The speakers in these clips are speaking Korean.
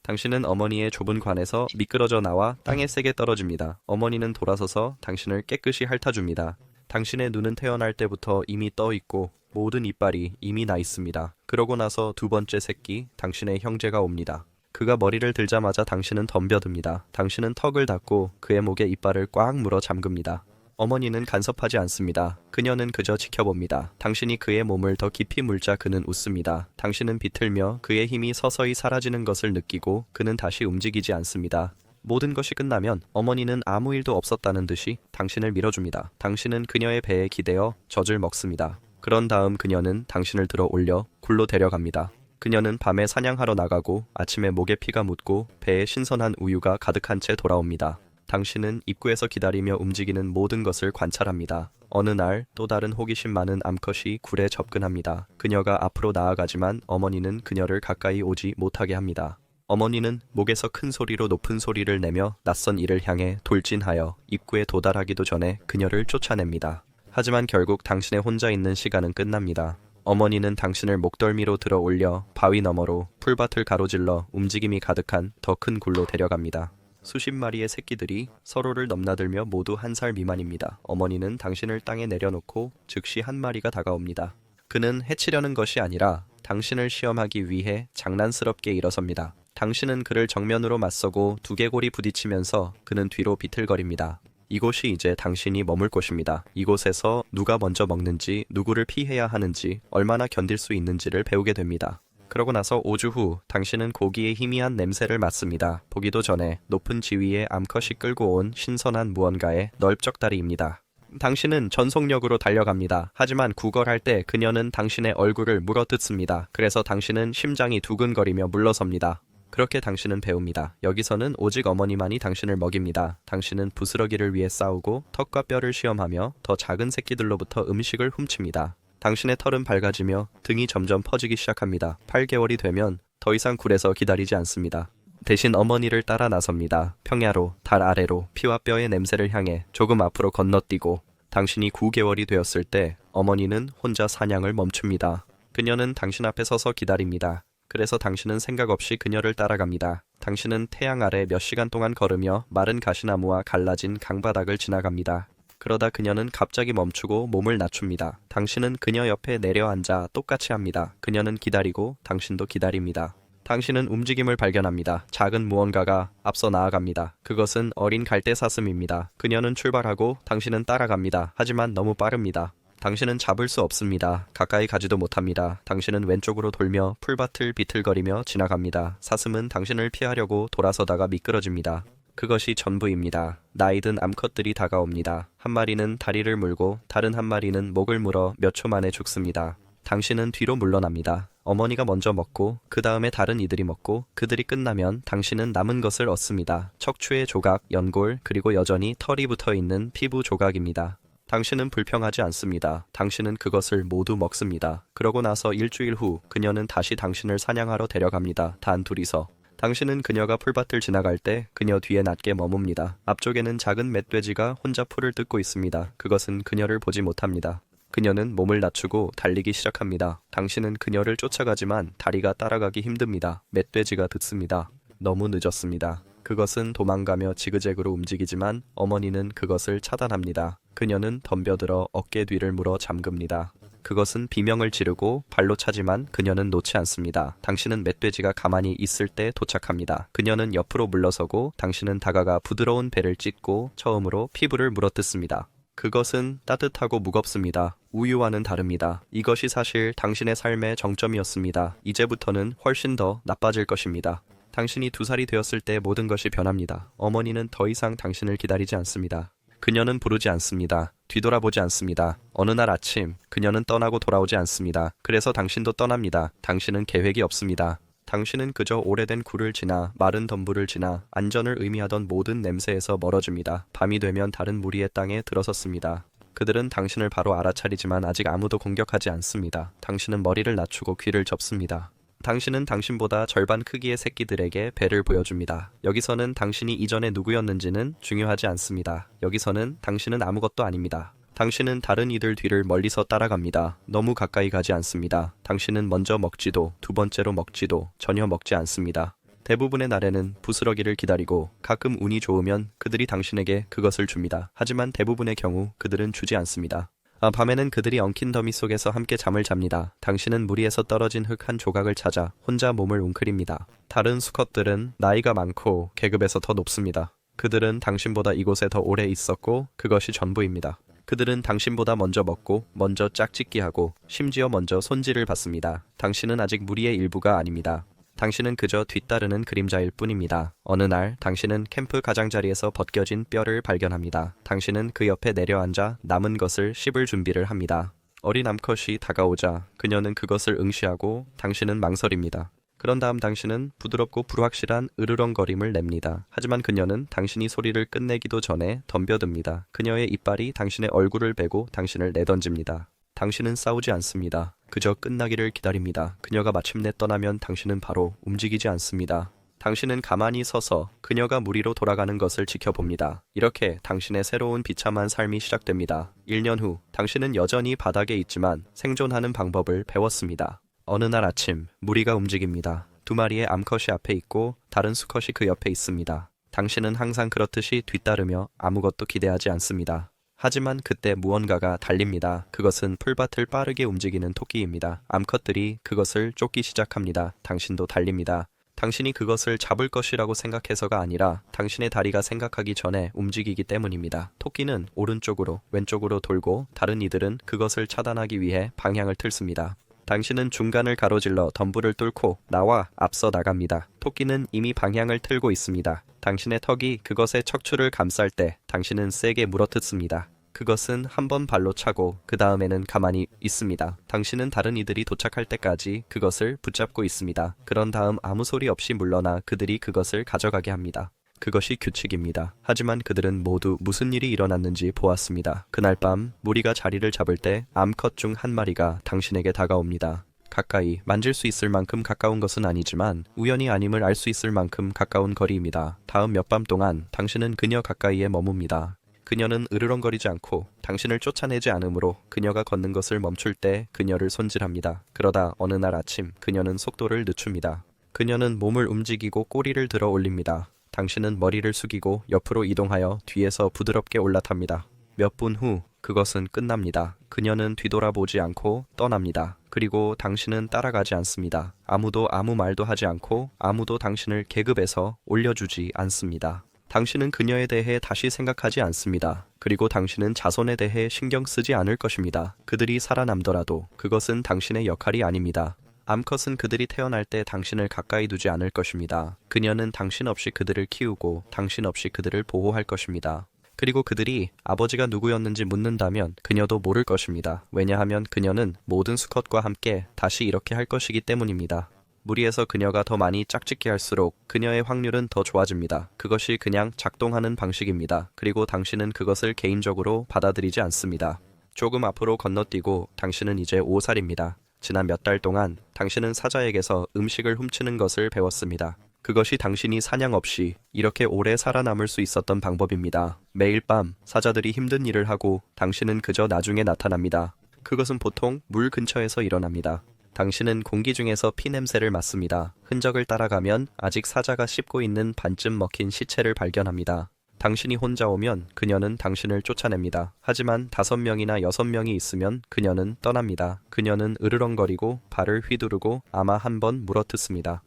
당신은 어머니의 좁은 관에서 미끄러져 나와 땅에 세게 떨어집니다. 어머니는 돌아서서 당신을 깨끗이 핥아줍니다. 당신의 눈은 태어날 때부터 이미 떠 있고 모든 이빨이 이미 나 있습니다. 그러고 나서 두 번째 새끼, 당신의 형제가 옵니다. 그가 머리를 들자마자 당신은 덤벼듭니다. 당신은 턱을 닫고 그의 목에 이빨을 꽉 물어 잠깁니다. 어머니는 간섭하지 않습니다. 그녀는 그저 지켜봅니다. 당신이 그의 몸을 더 깊이 물자 그는 웃습니다. 당신은 비틀며 그의 힘이 서서히 사라지는 것을 느끼고 그는 다시 움직이지 않습니다. 모든 것이 끝나면 어머니는 아무 일도 없었다는 듯이 당신을 밀어줍니다. 당신은 그녀의 배에 기대어 젖을 먹습니다. 그런 다음 그녀는 당신을 들어 올려 굴로 데려갑니다. 그녀는 밤에 사냥하러 나가고 아침에 목에 피가 묻고 배에 신선한 우유가 가득한 채 돌아옵니다. 당신은 입구에서 기다리며 움직이는 모든 것을 관찰합니다. 어느 날 또 다른 호기심 많은 암컷이 굴에 접근합니다. 그녀가 앞으로 나아가지만 어머니는 그녀를 가까이 오지 못하게 합니다. 어머니는 목에서 큰 소리로 높은 소리를 내며 낯선 이를 향해 돌진하여 입구에 도달하기도 전에 그녀를 쫓아냅니다. 하지만 결국 당신의 혼자 있는 시간은 끝납니다. 어머니는 당신을 목덜미로 들어 올려 바위 너머로 풀밭을 가로질러 움직임이 가득한 더 큰 굴로 데려갑니다. 수십 마리의 새끼들이 서로를 넘나들며 모두 1살 미만입니다. 어머니는 당신을 땅에 내려놓고 즉시 한 마리가 다가옵니다. 그는 해치려는 것이 아니라 당신을 시험하기 위해 장난스럽게 일어섭니다. 당신은 그를 정면으로 맞서고 두개골이 부딪히면서 그는 뒤로 비틀거립니다. 이곳이 이제 당신이 머물 곳입니다. 이곳에서 누가 먼저 먹는지, 누구를 피해야 하는지, 얼마나 견딜 수 있는지를 배우게 됩니다. 그러고 나서 5주 후 당신은 고기의 희미한 냄새를 맡습니다. 보기도 전에 높은 지위의 암컷이 끌고 온 신선한 무언가의 널쩍다리입니다. 당신은 전속력으로 달려갑니다. 하지만 구걸할 때 그녀는 당신의 얼굴을 물어뜯습니다. 그래서 당신은 심장이 두근거리며 물러섭니다. 그렇게 당신은 배웁니다. 여기서는 오직 어머니만이 당신을 먹입니다. 당신은 부스러기를 위해 싸우고 턱과 뼈를 시험하며 더 작은 새끼들로부터 음식을 훔칩니다. 당신의 털은 밝아지며 등이 점점 퍼지기 시작합니다. 8개월이 되면 더 이상 굴에서 기다리지 않습니다. 대신 어머니를 따라 나섭니다. 평야로, 달 아래로, 피와 뼈의 냄새를 향해 조금 앞으로 건너뛰고 당신이 9개월이 되었을 때 어머니는 혼자 사냥을 멈춥니다. 그녀는 당신 앞에 서서 기다립니다. 그래서 당신은 생각 없이 그녀를 따라갑니다. 당신은 태양 아래 몇 시간 동안 걸으며 마른 가시나무와 갈라진 강바닥을 지나갑니다. 그러다 그녀는 갑자기 멈추고 몸을 낮춥니다. 당신은 그녀 옆에 내려앉아 똑같이 합니다. 그녀는 기다리고 당신도 기다립니다. 당신은 움직임을 발견합니다. 작은 무언가가 앞서 나아갑니다. 그것은 어린 갈대 사슴입니다. 그녀는 출발하고 당신은 따라갑니다. 하지만 너무 빠릅니다. 당신은 잡을 수 없습니다. 가까이 가지도 못합니다. 당신은 왼쪽으로 돌며 풀밭을 비틀거리며 지나갑니다. 사슴은 당신을 피하려고 돌아서다가 미끄러집니다. 그것이 전부입니다. 나이든 암컷들이 다가옵니다. 한 마리는 다리를 물고 다른 한 마리는 목을 물어 몇 초 만에 죽습니다. 당신은 뒤로 물러납니다. 어머니가 먼저 먹고 그 다음에 다른 이들이 먹고 그들이 끝나면 당신은 남은 것을 얻습니다. 척추의 조각, 연골, 그리고 여전히 털이 붙어있는 피부 조각입니다. 당신은 불평하지 않습니다. 당신은 그것을 모두 먹습니다. 그러고 나서 일주일 후 그녀는 다시 당신을 사냥하러 데려갑니다. 단 둘이서. 당신은 그녀가 풀밭을 지나갈 때 그녀 뒤에 낮게 머뭅니다. 앞쪽에는 작은 멧돼지가 혼자 풀을 뜯고 있습니다. 그것은 그녀를 보지 못합니다. 그녀는 몸을 낮추고 달리기 시작합니다. 당신은 그녀를 쫓아가지만 다리가 따라가기 힘듭니다. 멧돼지가 듣습니다. 너무 늦었습니다. 그것은 도망가며 지그재그로 움직이지만 어머니는 그것을 차단합니다. 그녀는 덤벼들어 어깨 뒤를 물어 잠깁니다. 그것은 비명을 지르고 발로 차지만 그녀는 놓지 않습니다. 당신은 멧돼지가 가만히 있을 때 도착합니다. 그녀는 옆으로 물러서고 당신은 다가가 부드러운 배를 찢고 처음으로 피부를 물어뜯습니다. 그것은 따뜻하고 무겁습니다. 우유와는 다릅니다. 이것이 사실 당신의 삶의 정점이었습니다. 이제부터는 훨씬 더 나빠질 것입니다. 당신이 2살이 되었을 때 모든 것이 변합니다. 어머니는 더 이상 당신을 기다리지 않습니다. 그녀는 부르지 않습니다. 뒤돌아보지 않습니다. 어느 날 아침 그녀는 떠나고 돌아오지 않습니다. 그래서 당신도 떠납니다. 당신은 계획이 없습니다. 당신은 그저 오래된 굴을 지나 마른 덤불을 지나 안전을 의미하던 모든 냄새에서 멀어집니다. 밤이 되면 다른 무리의 땅에 들어섰습니다. 그들은 당신을 바로 알아차리지만 아직 아무도 공격하지 않습니다. 당신은 머리를 낮추고 귀를 접습니다. 당신은 당신보다 절반 크기의 새끼들에게 배를 보여줍니다. 여기서는 당신이 이전에 누구였는지는 중요하지 않습니다. 여기서는 당신은 아무것도 아닙니다. 당신은 다른 이들 뒤를 멀리서 따라갑니다. 너무 가까이 가지 않습니다. 당신은 먼저 먹지도 두 번째로 먹지도 전혀 먹지 않습니다. 대부분의 날에는 부스러기를 기다리고 가끔 운이 좋으면 그들이 당신에게 그것을 줍니다. 하지만 대부분의 경우 그들은 주지 않습니다. 밤에는 그들이 엉킨 더미 속에서 함께 잠을 잡니다. 당신은 무리에서 떨어진 흙 한 조각을 찾아 혼자 몸을 웅크립니다. 다른 수컷들은 나이가 많고 계급에서 더 높습니다. 그들은 당신보다 이곳에 더 오래 있었고 그것이 전부입니다. 그들은 당신보다 먼저 먹고 먼저 짝짓기하고 심지어 먼저 손질을 받습니다. 당신은 아직 무리의 일부가 아닙니다. 당신은 그저 뒤따르는 그림자일 뿐입니다. 어느 날 당신은 캠프 가장자리에서 벗겨진 뼈를 발견합니다. 당신은 그 옆에 내려앉아 남은 것을 씹을 준비를 합니다. 어린 암컷이 다가오자 그녀는 그것을 응시하고 당신은 망설입니다. 그런 다음 당신은 부드럽고 불확실한 으르렁거림을 냅니다. 하지만 그녀는 당신이 소리를 끝내기도 전에 덤벼듭니다. 그녀의 이빨이 당신의 얼굴을 베고 당신을 내던집니다. 당신은 싸우지 않습니다. 그저 끝나기를 기다립니다. 그녀가 마침내 떠나면 당신은 바로 움직이지 않습니다. 당신은 가만히 서서 그녀가 무리로 돌아가는 것을 지켜봅니다. 이렇게 당신의 새로운 비참한 삶이 시작됩니다. 1년 후 당신은 여전히 바닥에 있지만 생존하는 방법을 배웠습니다. 어느 날 아침 무리가 움직입니다. 2마리의 암컷이 앞에 있고 다른 수컷이 그 옆에 있습니다. 당신은 항상 그렇듯이 뒤따르며 아무것도 기대하지 않습니다. 하지만 그때 무언가가 달립니다. 그것은 풀밭을 빠르게 움직이는 토끼입니다. 암컷들이 그것을 쫓기 시작합니다. 당신도 달립니다. 당신이 그것을 잡을 것이라고 생각해서가 아니라 당신의 다리가 생각하기 전에 움직이기 때문입니다. 토끼는 오른쪽으로 왼쪽으로 돌고 다른 이들은 그것을 차단하기 위해 방향을 틀습니다. 당신은 중간을 가로질러 덤불을 뚫고 나와 앞서 나갑니다. 토끼는 이미 방향을 틀고 있습니다. 당신의 턱이 그것의 척추를 감쌀 때 당신은 세게 물어뜯습니다. 그것은 한 번 발로 차고 그 다음에는 가만히 있습니다. 당신은 다른 이들이 도착할 때까지 그것을 붙잡고 있습니다. 그런 다음 아무 소리 없이 물러나 그들이 그것을 가져가게 합니다. 그것이 규칙입니다. 하지만 그들은 모두 무슨 일이 일어났는지 보았습니다. 그날 밤 무리가 자리를 잡을 때 암컷 중 한 마리가 당신에게 다가옵니다. 가까이 만질 수 있을 만큼 가까운 것은 아니지만 우연이 아님을 알 수 있을 만큼 가까운 거리입니다. 다음 몇 밤 동안 당신은 그녀 가까이에 머뭅니다. 그녀는 으르렁거리지 않고 당신을 쫓아내지 않으므로 그녀가 걷는 것을 멈출 때 그녀를 손질합니다. 그러다 어느 날 아침 그녀는 속도를 늦춥니다. 그녀는 몸을 움직이고 꼬리를 들어 올립니다. 당신은 머리를 숙이고 옆으로 이동하여 뒤에서 부드럽게 올라탑니다. 몇 분 후 그것은 끝납니다. 그녀는 뒤돌아보지 않고 떠납니다. 그리고 당신은 따라가지 않습니다. 아무도 아무 말도 하지 않고 아무도 당신을 계급에서 올려주지 않습니다. 당신은 그녀에 대해 다시 생각하지 않습니다. 그리고 당신은 자손에 대해 신경 쓰지 않을 것입니다. 그들이 살아남더라도 그것은 당신의 역할이 아닙니다. 암컷은 그들이 태어날 때 당신을 가까이 두지 않을 것입니다. 그녀는 당신 없이 그들을 키우고 당신 없이 그들을 보호할 것입니다. 그리고 그들이 아버지가 누구였는지 묻는다면 그녀도 모를 것입니다. 왜냐하면 그녀는 모든 수컷과 함께 다시 이렇게 할 것이기 때문입니다. 무리에서 그녀가 더 많이 짝짓기 할수록 그녀의 확률은 더 좋아집니다. 그것이 그냥 작동하는 방식입니다. 그리고 당신은 그것을 개인적으로 받아들이지 않습니다. 조금 앞으로 건너뛰고 당신은 이제 5살입니다. 지난 몇 달 동안 당신은 사자에게서 음식을 훔치는 것을 배웠습니다. 그것이 당신이 사냥 없이 이렇게 오래 살아남을 수 있었던 방법입니다. 매일 밤 사자들이 힘든 일을 하고 당신은 그저 나중에 나타납니다. 그것은 보통 물 근처에서 일어납니다. 당신은 공기 중에서 피 냄새를 맡습니다. 흔적을 따라가면 아직 사자가 씹고 있는 반쯤 먹힌 시체를 발견합니다. 당신이 혼자 오면 그녀는 당신을 쫓아냅니다. 하지만 5명이나 6명이 있으면 그녀는 떠납니다. 그녀는 으르렁거리고 발을 휘두르고 아마 한 번 물어뜯습니다.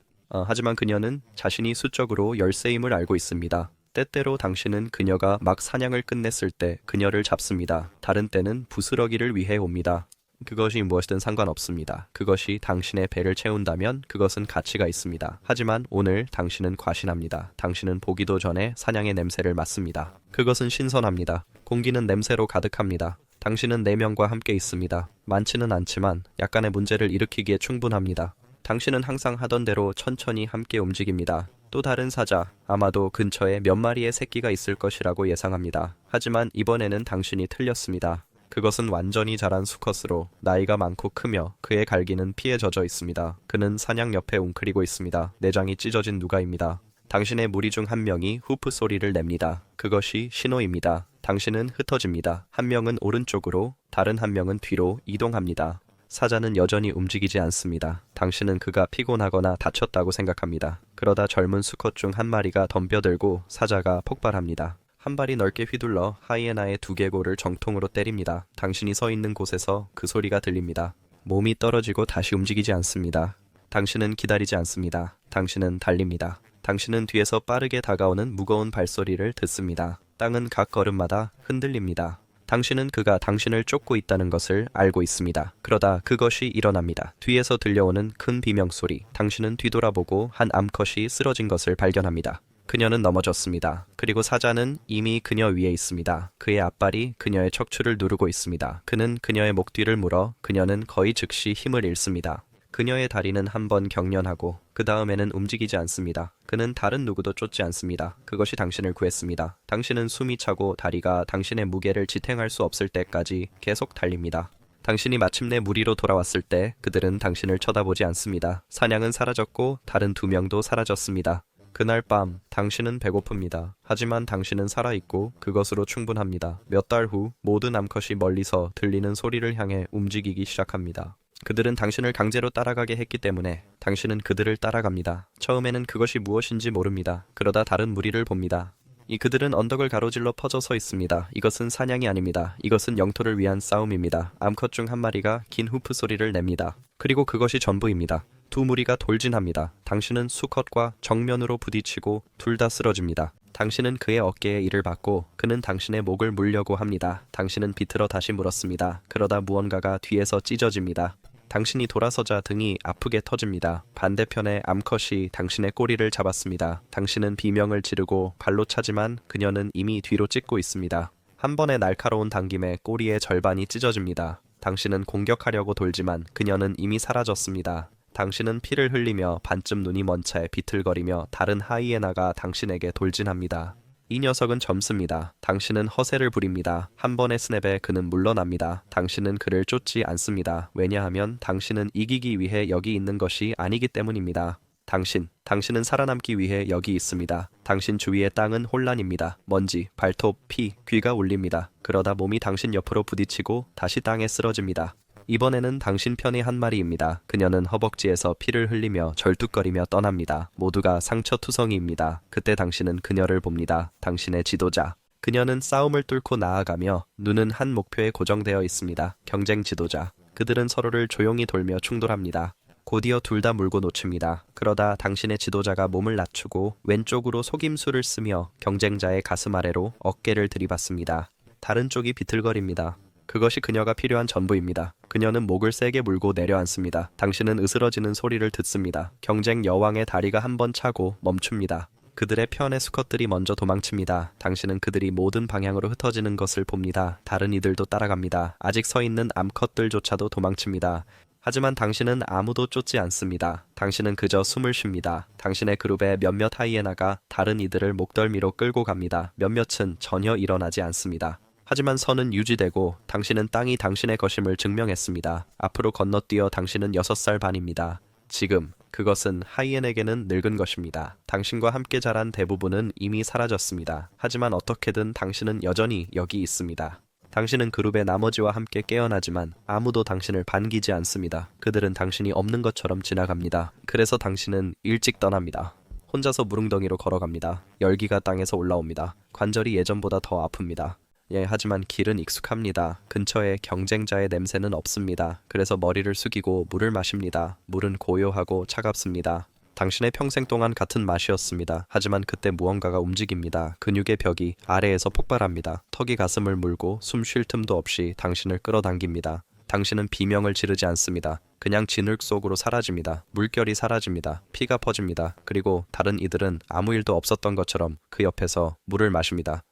하지만 그녀는 자신이 수적으로 열세임을 알고 있습니다. 때때로 당신은 그녀가 막 사냥을 끝냈을 때 그녀를 잡습니다. 다른 때는 부스러기를 위해 옵니다. 그것이 무엇이든 상관없습니다. 그것이 당신의 배를 채운다면 그것은 가치가 있습니다. 하지만 오늘 당신은 과신합니다. 당신은 보기도 전에 사냥의 냄새를 맡습니다. 그것은 신선합니다. 공기는 냄새로 가득합니다. 당신은 4명과 함께 있습니다. 많지는 않지만 약간의 문제를 일으키기에 충분합니다. 당신은 항상 하던 대로 천천히 함께 움직입니다. 또 다른 사자, 아마도 근처에 몇 마리의 새끼가 있을 것이라고 예상합니다. 하지만 이번에는 당신이 틀렸습니다. 그것은 완전히 자란 수컷으로 나이가 많고 크며 그의 갈기는 피에 젖어 있습니다. 그는 사냥 옆에 웅크리고 있습니다. 내장이 찢어진 누가입니다. 당신의 무리 중 한 명이 후프 소리를 냅니다. 그것이 신호입니다. 당신은 흩어집니다. 한 명은 오른쪽으로, 다른 한 명은 뒤로 이동합니다. 사자는 여전히 움직이지 않습니다. 당신은 그가 피곤하거나 다쳤다고 생각합니다. 그러다 젊은 수컷 중 한 마리가 덤벼들고 사자가 폭발합니다. 한 발이 넓게 휘둘러 하이에나의 두개골을 정통으로 때립니다. 당신이 서 있는 곳에서 그 소리가 들립니다. 몸이 떨어지고 다시 움직이지 않습니다. 당신은 기다리지 않습니다. 당신은 달립니다. 당신은 뒤에서 빠르게 다가오는 무거운 발소리를 듣습니다. 땅은 각 걸음마다 흔들립니다. 당신은 그가 당신을 쫓고 있다는 것을 알고 있습니다. 그러다 그것이 일어납니다. 뒤에서 들려오는 큰 비명소리. 당신은 뒤돌아보고 한 암컷이 쓰러진 것을 발견합니다. 그녀는 넘어졌습니다. 그리고 사자는 이미 그녀 위에 있습니다. 그의 앞발이 그녀의 척추를 누르고 있습니다. 그는 그녀의 목 뒤를 물어 그녀는 거의 즉시 힘을 잃습니다. 그녀의 다리는 한 번 경련하고 그 다음에는 움직이지 않습니다. 그는 다른 누구도 쫓지 않습니다. 그것이 당신을 구했습니다. 당신은 숨이 차고 다리가 당신의 무게를 지탱할 수 없을 때까지 계속 달립니다. 당신이 마침내 무리로 돌아왔을 때 그들은 당신을 쳐다보지 않습니다. 사냥은 사라졌고 다른 2명도 사라졌습니다. 그날 밤 당신은 배고픕니다. 하지만 당신은 살아있고 그것으로 충분합니다. 몇 달 후 모든 암컷이 멀리서 들리는 소리를 향해 움직이기 시작합니다. 그들은 당신을 강제로 따라가게 했기 때문에 당신은 그들을 따라갑니다. 처음에는 그것이 무엇인지 모릅니다. 그러다 다른 무리를 봅니다. 그들은 언덕을 가로질러 퍼져 서 있습니다. 이것은 사냥이 아닙니다. 이것은 영토를 위한 싸움입니다. 암컷 중 한 마리가 긴 후프 소리를 냅니다. 그리고 그것이 전부입니다. 2무리가 돌진합니다. 당신은 수컷과 정면으로 부딪히고 둘 다 쓰러집니다. 당신은 그의 어깨에 이를 받고 그는 당신의 목을 물려고 합니다. 당신은 비틀어 다시 물었습니다. 그러다 무언가가 뒤에서 찢어집니다. 당신이 돌아서자 등이 아프게 터집니다. 반대편의 암컷이 당신의 꼬리를 잡았습니다. 당신은 비명을 지르고 발로 차지만 그녀는 이미 뒤로 찢고 있습니다. 한 번의 날카로운 당김에 꼬리의 절반이 찢어집니다. 당신은 공격하려고 돌지만 그녀는 이미 사라졌습니다. 당신은 피를 흘리며 반쯤 눈이 먼 채 비틀거리며 다른 하이에나가 당신에게 돌진합니다. 이 녀석은 젊습니다. 당신은 허세를 부립니다. 한 번의 스냅에 그는 물러납니다. 당신은 그를 쫓지 않습니다. 왜냐하면 당신은 이기기 위해 여기 있는 것이 아니기 때문입니다. 당신은 살아남기 위해 여기 있습니다. 당신 주위의 땅은 혼란입니다. 먼지, 발톱, 피, 귀가 울립니다. 그러다 몸이 당신 옆으로 부딪히고 다시 땅에 쓰러집니다. 이번에는 당신 편의 한 마리입니다. 그녀는 허벅지에서 피를 흘리며 절뚝거리며 떠납니다. 모두가 상처투성이입니다. 그때 당신은 그녀를 봅니다. 당신의 지도자. 그녀는 싸움을 뚫고 나아가며 눈은 한 목표에 고정되어 있습니다. 경쟁 지도자. 그들은 서로를 조용히 돌며 충돌합니다. 곧이어 둘 다 물고 놓칩니다. 그러다 당신의 지도자가 몸을 낮추고 왼쪽으로 속임수를 쓰며 경쟁자의 가슴 아래로 어깨를 들이받습니다. 다른 쪽이 비틀거립니다. 그것이 그녀가 필요한 전부입니다. 그녀는 목을 세게 물고 내려앉습니다. 당신은 으스러지는 소리를 듣습니다. 경쟁 여왕의 다리가 한 번 차고 멈춥니다. 그들의 편의 수컷들이 먼저 도망칩니다. 당신은 그들이 모든 방향으로 흩어지는 것을 봅니다. 다른 이들도 따라갑니다. 아직 서 있는 암컷들조차도 도망칩니다. 하지만 당신은 아무도 쫓지 않습니다. 당신은 그저 숨을 쉽니다. 당신의 그룹의 몇몇 하이에나가 다른 이들을 목덜미로 끌고 갑니다. 몇몇은 전혀 일어나지 않습니다. 하지만 선은 유지되고 당신은 땅이 당신의 것임을 증명했습니다. 앞으로 건너뛰어 당신은 6살 반입니다. 지금 그것은 하이엔에게는 늙은 것입니다. 당신과 함께 자란 대부분은 이미 사라졌습니다. 하지만 어떻게든 당신은 여전히 여기 있습니다. 당신은 그룹의 나머지와 함께 깨어나지만 아무도 당신을 반기지 않습니다. 그들은 당신이 없는 것처럼 지나갑니다. 그래서 당신은 일찍 떠납니다. 혼자서 무릉덩이로 걸어갑니다. 열기가 땅에서 올라옵니다. 관절이 예전보다 더 아픕니다. 하지만 길은 익숙합니다. 근처에 경쟁자의 냄새는 없습니다. 그래서 머리를 숙이고 물을 마십니다. 물은 고요하고 차갑습니다. 당신의 평생 동안 같은 맛이었습니다. 하지만 그때 무언가가 움직입니다. 근육의 벽이 아래에서 폭발합니다. 턱이 가슴을 물고 숨 쉴 틈도 없이 당신을 끌어당깁니다. 당신은 비명을 지르지 않습니다. 그냥 진흙 속으로 사라집니다. 물결이 사라집니다. 피가 퍼집니다. 그리고 다른 이들은 아무 일도 없었던 것처럼 그 옆에서 물을 마십니다.